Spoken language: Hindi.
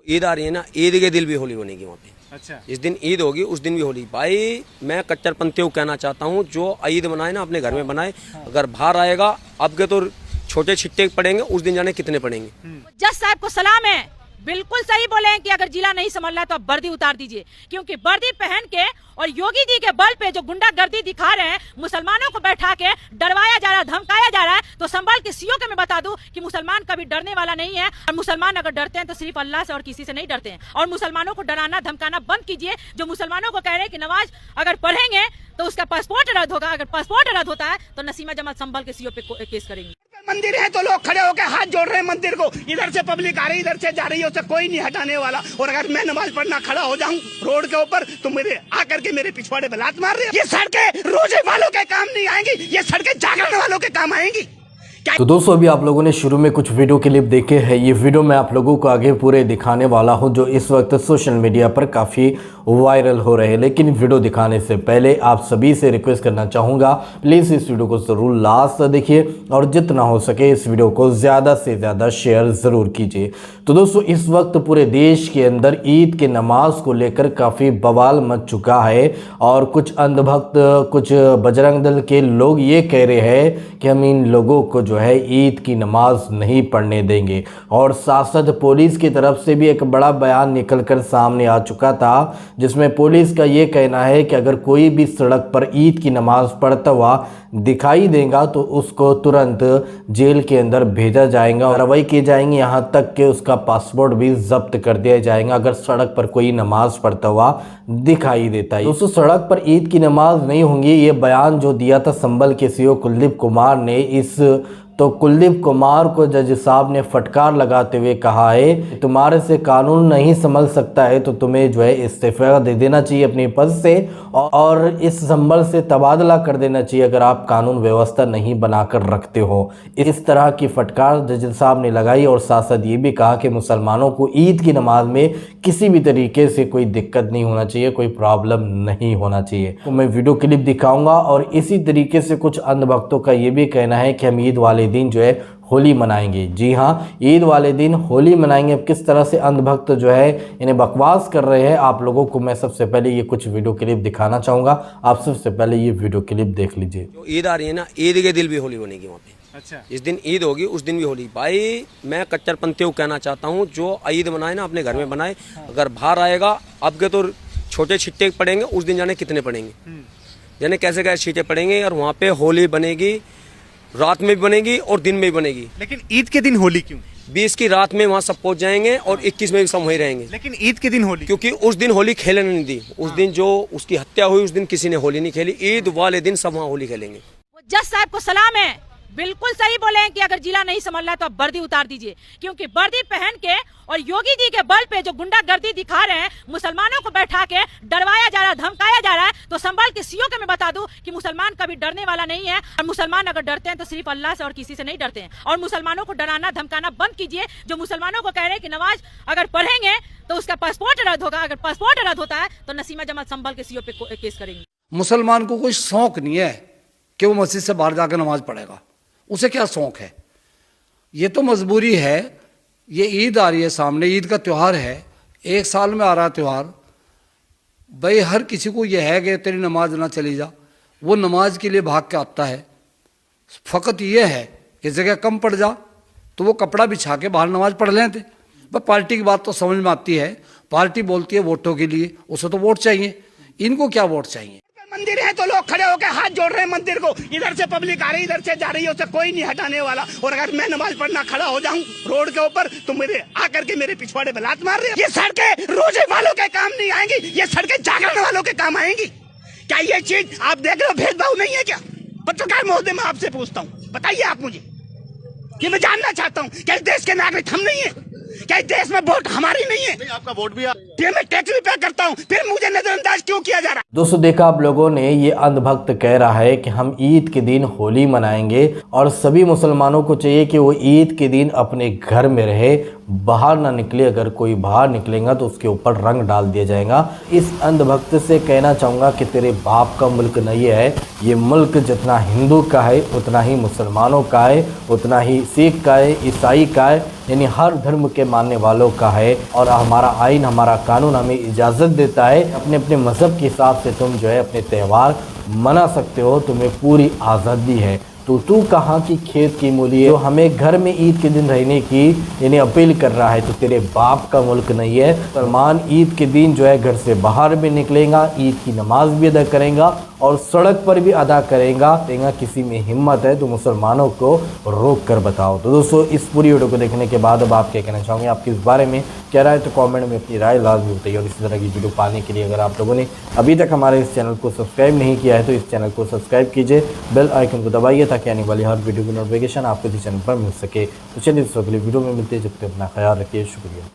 ईद आ रही है ना, ईद के दिन भी होली बनेगी वहाँ पे। अच्छा, इस दिन ईद होगी, उस दिन भी होली। भाई मैं कट्टरपंथियों को कहना चाहता हूँ, जो ईद बनाए ना अपने घर में बनाए। अगर बाहर आएगा अब के तो छोटे छिट्टे पड़ेंगे, उस दिन जाने कितने पड़ेंगे। जज साहब को सलाम है, बिल्कुल सही बोले हैं कि अगर जिला नहीं संभल रहा तो आप वर्दी उतार दीजिए, क्योंकि वर्दी पहन के और योगी जी के बल पे जो गुंडागर्दी दिखा रहे हैं, मुसलमानों को बैठा के डरवाया जा रहा है, धमकाया जा रहा है। तो संभल के सीओ के मैं बता दूं कि मुसलमान कभी डरने वाला नहीं है, और मुसलमान अगर डरते हैं तो सिर्फ अल्लाह से और किसी से नहीं डरते हैं। और मुसलमानों को डराना धमकाना बंद कीजिए। जो मुसलमानों को कह रहे हैं कि नमाज अगर पढ़ेंगे तो उसका पासपोर्ट रद्द होगा, अगर पासपोर्ट रद्द होता है तो नसीमा जमात संभल के सीओ पे केस करेंगे। मंदिर है तो लोग खड़े होकर हाथ जोड़ रहे हैं मंदिर को, इधर से पब्लिक आ रही इधर से जा रही है, उसे कोई नहीं हटाने वाला। और अगर मैं नमाज पढ़ना खड़ा हो जाऊं रोड के ऊपर तो मेरे आकर के मेरे पिछवाड़े में लात मार रहे हैं। ये सड़कें रोजे वालों के काम नहीं आएंगी, ये सड़कें जागरण वालों के काम आएंगी। तो दोस्तों अभी आप लोगों ने शुरू में कुछ वीडियो क्लिप देखे हैं। ये वीडियो मैं आप लोगों को आगे पूरे दिखाने वाला हूं, जो इस वक्त सोशल मीडिया पर काफ़ी वायरल हो रहे हैं। लेकिन वीडियो दिखाने से पहले आप सभी से रिक्वेस्ट करना चाहूँगा, प्लीज़ इस वीडियो को ज़रूर लास्ट तक देखिए और जितना हो सके इस वीडियो को ज़्यादा से ज़्यादा शेयर ज़रूर कीजिए। तो दोस्तों इस वक्त पूरे देश के अंदर ईद के नमाज को लेकर काफ़ी बवाल मच चुका है, और कुछ अंधभक्त, कुछ बजरंग दल के लोग ये कह रहे हैं कि हम इन लोगों को जो है ईद की नमाज नहीं पढ़ने देंगे। और साथ साथ पुलिस की तरफ से भी एक बड़ा बयान निकलकर सामने आ चुका था, जिसमें पुलिस का ये कहना है कि अगर कोई भी सड़क पर ईद की नमाज पढ़ता हुआ दिखाई देगा तो उसको तुरंत जेल के अंदर भेजा जाएगा और कार्रवाई की जाएंगी, यहाँ तक कि उसका पासपोर्ट भी जब्त कर दिया जाएगा अगर सड़क पर कोई नमाज पढ़ता हुआ दिखाई देता है। दोस्तों सड़क पर ईद की नमाज नहीं होंगी, ये बयान जो दिया था संभल के सीओ कुलदीप कुमार ने। तो कुलदीप कुमार को जज साहब ने फटकार लगाते हुए कहा है, तुम्हारे से कानून नहीं संभल सकता है तो तुम्हें जो है इस्तीफा दे देना चाहिए अपने पद से, और इस संभल से तबादला कर देना चाहिए अगर आप कानून व्यवस्था नहीं बनाकर रखते हो। इस तरह की फटकार जज साहब ने लगाई, और साथ साथ ये भी कहा कि मुसलमानों को ईद की नमाज में किसी भी तरीके से कोई दिक्कत नहीं होना चाहिए, कोई प्रॉब्लम नहीं होना चाहिए। तो मैं वीडियो क्लिप दिखाऊंगा, और इसी तरीके से कुछ अंधभक्तों का ये भी कहना है कि हम ईद वाले दिन जो है होली मनाएंगे। जी हाँ, ईद वाले दिन होली मनाएंगे। अब किस तरह से अंधभक्त जो है इन्हें बकवास कर रहे हैं, आप लोगों को मैं सबसे पहले ये कुछ वीडियो क्लिप दिखाना चाहूँगा। आप सबसे पहले ये वीडियो क्लिप देख लीजिए। जो ईद आ रही है ना, ईद के दिन भी होली बनेगी वहाँ पे। अच्छा, इस दिन ईद होगी, उस दिन भी होली। भाई मैं कट्टरपंथियों को कहना चाहता हूँ, जो ईद बनाए ना अपने घर में बनाए। अगर बाहर आएगा अब के तो छोटे छिट्टे पड़ेंगे, उस दिन जाने कितने पड़ेंगे, यानी कैसे कैसे छींटे पड़ेंगे। और वहाँ पे होली बनेगी, रात में भी बनेगी और दिन में भी बनेगी। लेकिन ईद के दिन होली क्यों? 20 की रात में वहाँ सब पहुँच जाएंगे और 21 में भी सब वहीं रहेंगे। लेकिन ईद के दिन होली क्योंकि उस दिन होली खेलने नहीं दी। उस दिन जो उसकी हत्या हुई उस दिन किसी ने होली नहीं खेली। ईद वाले दिन सब वहाँ होली खेलेंगे। जज साहब को सलाम है, बिल्कुल सही बोले हैं कि अगर जिला नहीं संभल रहा तो आप वर्दी उतार दीजिए, क्योंकि वर्दी पहन के और योगी जी के बल पे जो गुंडागर्दी दिखा रहे हैं, मुसलमानों को बैठा के डरवाया जा रहा है, धमकाया जा रहा है। तो संभल के सीओ के मैं बता दूं कि मुसलमान कभी डरने वाला नहीं है, और मुसलमान अगर डरते हैं तो सिर्फ अल्लाह से और किसी से नहीं डरते हैं। और मुसलमानों को डराना धमकाना बंद कीजिए। जो मुसलमानों को कह रहे हैं कि नमाज अगर पढ़ेंगे तो उसका पासपोर्ट रद्द होगा, अगर पासपोर्ट रद्द होता है तो नसीमा जमात संभल के सीओ पे केस करेंगे। मुसलमान को कोई शौक नहीं है कि वो मस्जिद से बाहर जाकर नमाज पढ़ेगा, उसे क्या शौक है? ये तो मजबूरी है। ये ईद आ रही है सामने, ईद का त्यौहार है, एक साल में आ रहा त्यौहार। भाई हर किसी को यह है कि तेरी नमाज ना चली जा, वो नमाज के लिए भाग के आता है। फ़कत ये है कि जगह कम पड़ जा तो वो कपड़ा बिछा के बाहर नमाज पढ़ लेते। भाई पार्टी की बात तो समझ में आती है, पार्टी बोलती है वोटों के लिए, उसे तो वोट चाहिए, इनको क्या वोट चाहिए? मंदिर है तो लोग खड़े होकर हाथ जोड़ रहे हैं मंदिर को, इधर से पब्लिक आ रही इधर से जा रही है, उसे कोई नहीं हटाने वाला। और अगर मैं नमाज पढ़ना खड़ा हो जाऊं रोड के ऊपर तो मेरे आकर के मेरे पिछवाड़े में लात मार रहे हैं। ये सड़कें रोजे वालों के काम नहीं आएंगी, ये सड़कें जागरण वालों के काम आएंगी। क्या ये चीज आप देख रहे हो भेदभाव नहीं है क्या? पत्रकार महोदय मैं आपसे पूछता हूँ, बताइए आप मुझे, कि मैं जानना चाहता हूँ क्या इस देश के नागरिक हम नहीं है? क्या इस देश में वोट हमारी नहीं है? नहीं, आपका वोट भी फिर मैं टैक्स भी पे करता हूँ, फिर मुझे नजरअंदाज क्यों किया जा रहा है? दोस्तों देखा आप लोगों ने, ये अंधभक्त कह रहा है कि हम ईद के दिन होली मनाएंगे, और सभी मुसलमानों को चाहिए कि वो ईद के दिन अपने घर में रहे, बाहर ना निकले, अगर कोई बाहर निकलेगा तो उसके ऊपर रंग डाल दिया जाएगा। इस अंधभक्त से कहना चाहूँगा कि तेरे बाप का मुल्क नहीं है ये मुल्क, जितना हिंदू का है उतना ही मुसलमानों का है, उतना ही सिख का है, ईसाई का है, यानी हर धर्म के मानने वालों का है। और हमारा आइन, हमारा कानून हमें इजाज़त देता है अपने अपने मज़हब के हिसाब से तुम जो है अपने त्यौहार मना सकते हो, तुम्हें पूरी आज़ादी है। तो तू कहाँ की खेत की मूली है, तो हमें घर में ईद के दिन रहने की यानी अपील कर रहा है, तो तेरे बाप का मुल्क नहीं है। मुसलमान ईद के दिन जो है घर से बाहर भी निकलेगा, ईद की नमाज भी अदा करेगा और सड़क पर भी अदा करेगा। किसी में हिम्मत है तो मुसलमानों को रोक कर बताओ। तो दोस्तों इस पूरी वीडियो को देखने के बाद अब आप क्या कहना चाहोगे, आपके इस बारे में क्या राय, तो कमेंट में अपनी राय लाजमी बताइए। और इसी तरह की वीडियो पाने के लिए अगर आप लोगों ने अभी तक हमारे इस चैनल को सब्सक्राइब नहीं किया है तो इस चैनल को सब्सक्राइब कीजिए, बेल आइकन को दबाइए ताकि आने वाली हर वीडियो की नोटिफिकेशन आपको इस चैनल पर मिल सके। तो चलिए इस अगली वीडियो में मिलते हैं, जब तक अपना ख्याल रखिए, शुक्रिया।